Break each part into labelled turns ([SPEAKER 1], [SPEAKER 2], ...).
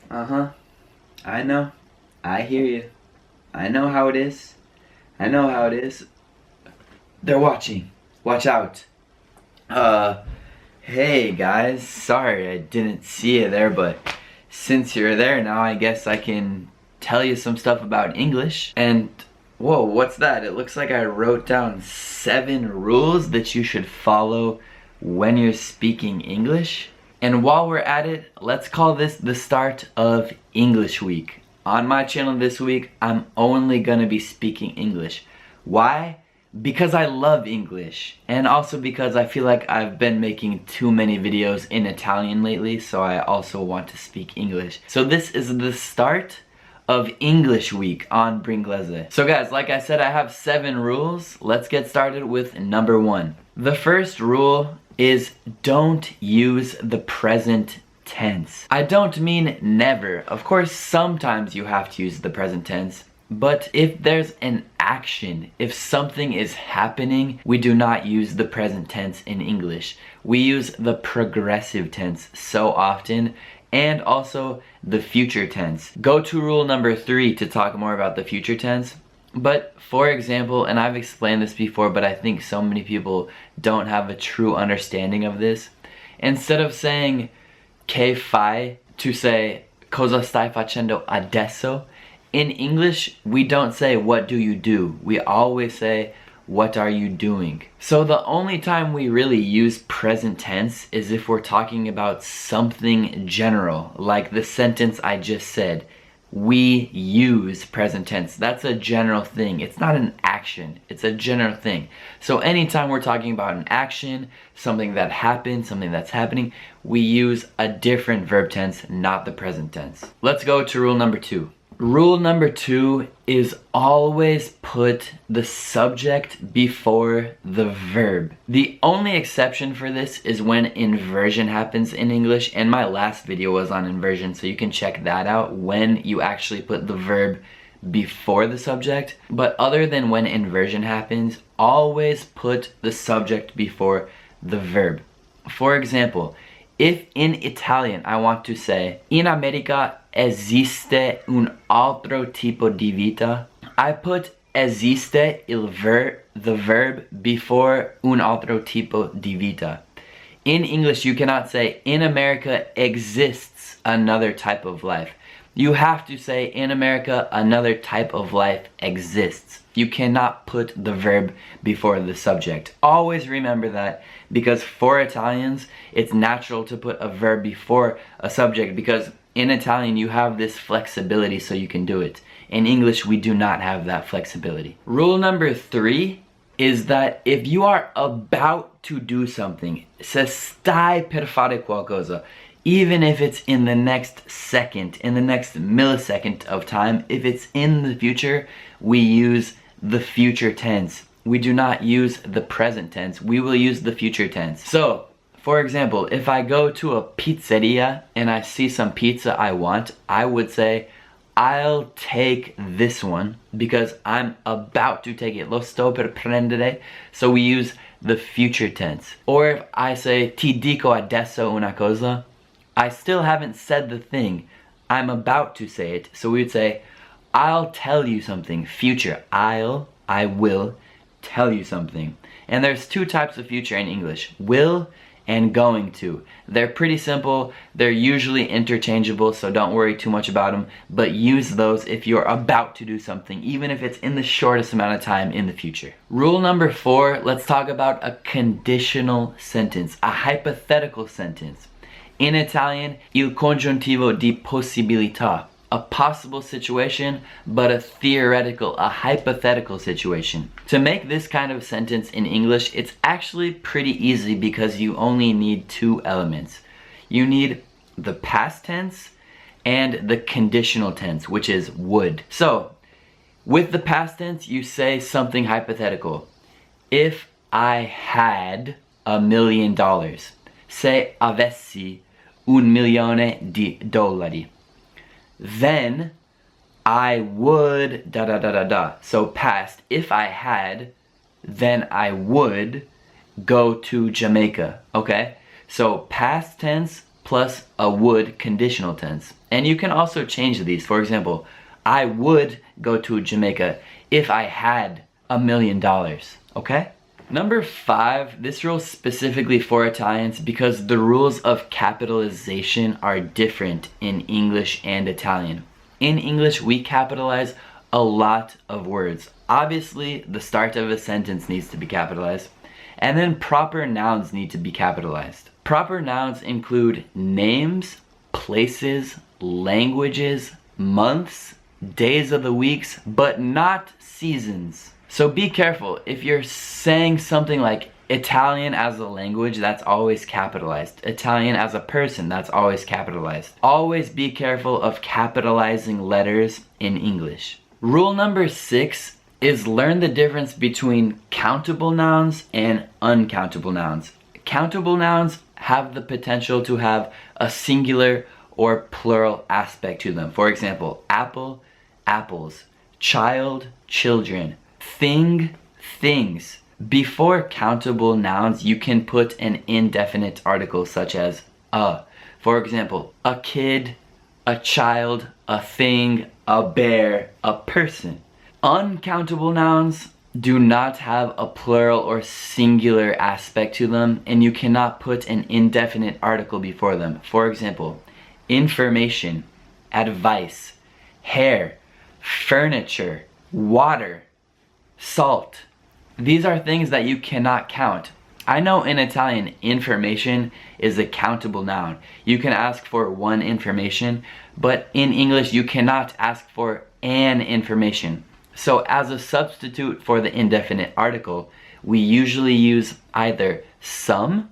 [SPEAKER 1] Uh-huh. I know. I hear you. I know how it is. I know how it is. They're watching. Watch out. Hey guys. Sorry I didn't see you there, but since you're there now, I guess I can tell you some stuff about English. And whoa, what's that? It looks like I wrote down 7 rules that you should follow when you're speaking English. And while we're at it, let's call this the start of English Week. On my channel this week, I'm only gonna be speaking English. Why? Because I love English, and also because I feel like I've been making too many videos in Italian lately, so I also want to speak English. So this is the start of English Week on Bringlese. So guys, like I said, I have 7 rules. Let's get started with number 1. The first rule is don't use the present tense. I don't mean never. Of course, sometimes you have to use the present tense, but if there's an action, if something is happening, we do not use the present tense in English. We use the progressive tense so often, and also the future tense. Go to rule number 3 to talk more about the future tense. But for example, and I've explained this before, but I think so many people don't have a true understanding of this. Instead of saying che fai, to say cosa stai facendo adesso, in English we don't say what do you do. We always say what are you doing. So the only time we really use present tense is if we're talking about something general, like the sentence I just said. We use present tense. That's a general thing. It's not an action. It's a general thing. So anytime we're talking about an action, something that happened, something that's happening, we use a different verb tense, not the present tense. Let's go to rule number 2. Rule number 2 is always put the subject before the verb. The only exception for this is when inversion happens in English, and my last video was on inversion, so you can check that out when you actually put the verb before the subject. But other than when inversion happens, always put the subject before the verb. For example, if in Italian I want to say in America esiste un altro tipo di vita, I put esiste the verb before un altro tipo di vita. In English you cannot say in America exists another type of life. You have to say in America another type of life exists. You cannot put the verb before the subject. Always remember that, because for Italians it's natural to put a verb before a subject, because in Italian you have this flexibility so you can do it. In English we do not have that flexibility. Rule number 3 is that if you are about to do something, se stai per fare qualcosa, even if it's in the next second, in the next millisecond of time, if it's in the future, we use the future tense. We do not use the present tense. We will use the future tense. So, for example, if I go to a pizzeria and I see some pizza I want, I would say, I'll take this one because I'm about to take it. Lo sto per prendere. So we use the future tense. Or if I say, ti dico adesso una cosa, I still haven't said the thing. I'm about to say it. So we would say, I'll tell you something. Future. I will tell you something. And there's 2 types of future in English. Will and going to. They're pretty simple. They're usually interchangeable, so don't worry too much about them. But use those if you're about to do something, even if it's in the shortest amount of time in the future. Rule number 4, let's talk about a conditional sentence, a hypothetical sentence. In Italian, il congiuntivo di possibilità. A possible situation, but a theoretical, a hypothetical situation. To make this kind of sentence in English, it's actually pretty easy because you only need 2 elements. You need the past tense and the conditional tense, which is would. So, with the past tense, you say something hypothetical. If I had $1 million, se avessi $1 milione, then I would da da da da da. So past, if I had, then I would go to Jamaica, okay? So past tense plus a would conditional tense. And you can also change these. For example, I would go to Jamaica if I had $1 million, okay? Number 5, this rule is specifically for Italians because the rules of capitalization are different in English and Italian. In English, we capitalize a lot of words. Obviously, the start of a sentence needs to be capitalized, and then proper nouns need to be capitalized. Proper nouns include names, places, languages, months, days of the weeks, but not seasons. So be careful. If you're saying something like Italian as a language, that's always capitalized. Italian as a person, that's always capitalized. Always be careful of capitalizing letters in English. Rule number 6 is learn the difference between countable nouns and uncountable nouns. Countable nouns have the potential to have a singular or plural aspect to them. For example, apple, apples, child, children, thing, things. Before countable nouns, you can put an indefinite article such as a. For example, a kid, a child, a thing, a bear, a person. Uncountable nouns do not have a plural or singular aspect to them, and you cannot put an indefinite article before them. For example, information, advice, hair, furniture, water, salt. These are things that you cannot count. I know in Italian, information is a countable noun. You can ask for one information, but in English, you cannot ask for an information. So as a substitute for the indefinite article, we usually use either some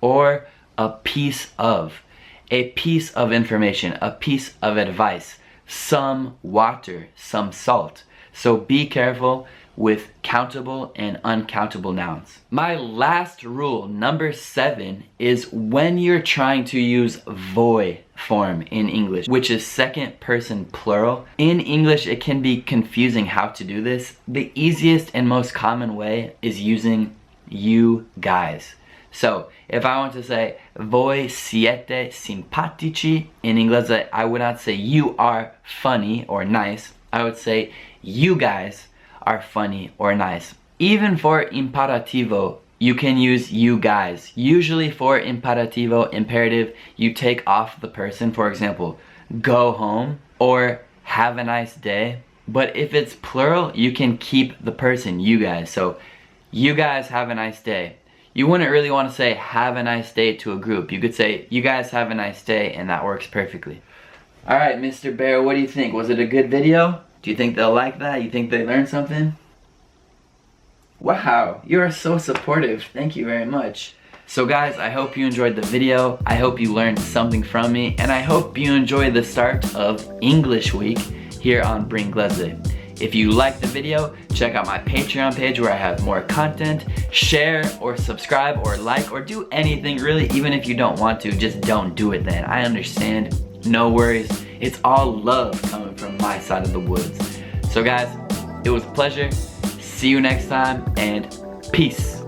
[SPEAKER 1] or a piece of. A piece of information, a piece of advice, some water, some salt. So be careful with countable and uncountable nouns. My last rule, number 7, is when you're trying to use voi form in English, which is second person plural. In English, it can be confusing how to do this. The easiest and most common way is using you guys. So if I want to say voi siete simpatici in English, I would not say you are funny or nice. I would say you guys are funny or nice. Even for imperativo, you can use you guys. Usually for imperativo, imperative, you take off the person. For example, go home or have a nice day. But if it's plural, you can keep the person, you guys. So you guys have a nice day. You wouldn't really want to say have a nice day to a group. You could say you guys have a nice day, and that works perfectly. Alright, Mr. Bear, what do you think? Was it a good video? Do you think they'll like that? You think they learned something? Wow, you are so supportive. Thank you very much. So guys, I hope you enjoyed the video. I hope you learned something from me, and I hope you enjoy the start of English Week here on Bringlese. If you liked the video, check out my Patreon page where I have more content. Share or subscribe or like or do anything really. Even if you don't want to, just don't do it then. I understand. No worries. It's all love coming from my side of the woods. So guys, it was a pleasure. See you next time, and peace.